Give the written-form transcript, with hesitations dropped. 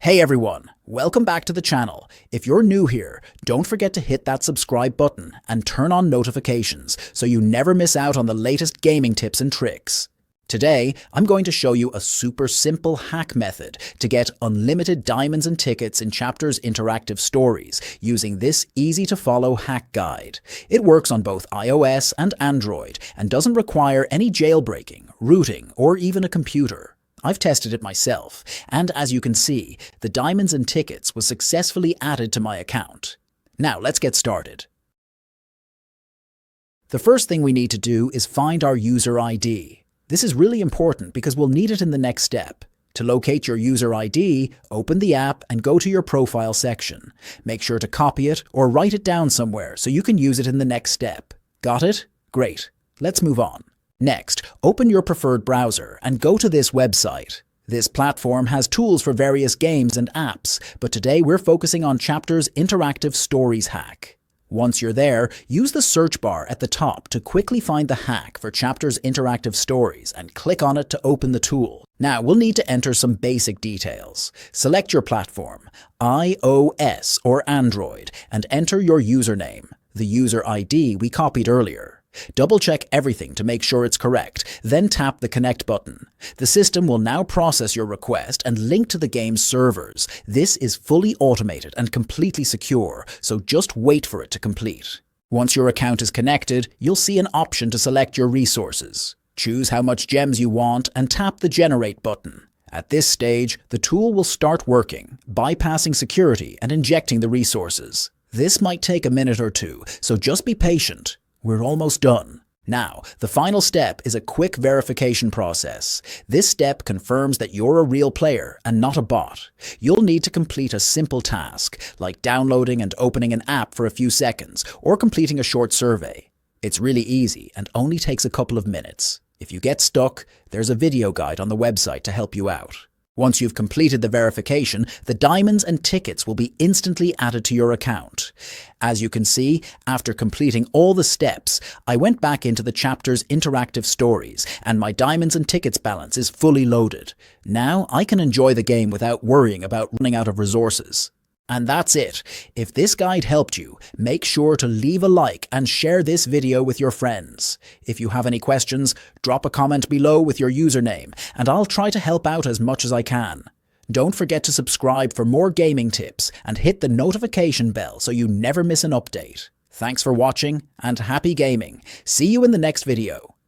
Hey everyone, welcome back to the channel. If you're new here, don't forget to hit that subscribe button and turn on notifications so you never miss out on the latest gaming tips and tricks. Today, I'm going to show you a super simple hack method to get unlimited diamonds and tickets in Chapter's interactive stories using this easy-to-follow hack guide. It works on both iOS and Android and doesn't require any jailbreaking, rooting, or even a computer. I've tested it myself, and as you can see, the diamonds and tickets was successfully added to my account. Now let's get started. The first thing we need to do is find our user ID. This is really important because we'll need it in the next step. To locate your user ID, open the app and go to your profile section. Make sure to copy it or write it down somewhere so you can use it in the next step. Got it? Great. Let's move on. Next, open your preferred browser and go to this website. This platform has tools for various games and apps, but today we're focusing on Chapter's interactive stories hack. Once you're there, use the search bar at the top to quickly find the hack for Chapter's interactive stories and click on it to open the tool. Now we'll need to enter some basic details. Select your platform, iOS or Android, and enter your username, the user ID we copied earlier. Double-check everything to make sure it's correct, then tap the Connect button. The system will now process your request and link to the game's servers. This is fully automated and completely secure, so just wait for it to complete. Once your account is connected, you'll see an option to select your resources. Choose how much gems you want and tap the Generate button. At this stage, the tool will start working, bypassing security and injecting the resources. This might take a minute or two, so just be patient. We're almost done. Now, the final step is a quick verification process. This step confirms that you're a real player and not a bot. You'll need to complete a simple task, like downloading and opening an app for a few seconds, or completing a short survey. It's really easy and only takes a couple of minutes. If you get stuck, there's a video guide on the website to help you out. Once you've completed the verification, the diamonds and tickets will be instantly added to your account. As you can see, after completing all the steps, I went back into the Chapter's interactive stories and my diamonds and tickets balance is fully loaded. Now I can enjoy the game without worrying about running out of resources. And that's it. If this guide helped you, make sure to leave a like and share this video with your friends. If you have any questions, drop a comment below with your username, and I'll try to help out as much as I can. Don't forget to subscribe for more gaming tips and hit the notification bell so you never miss an update. Thanks for watching and happy gaming. See you in the next video.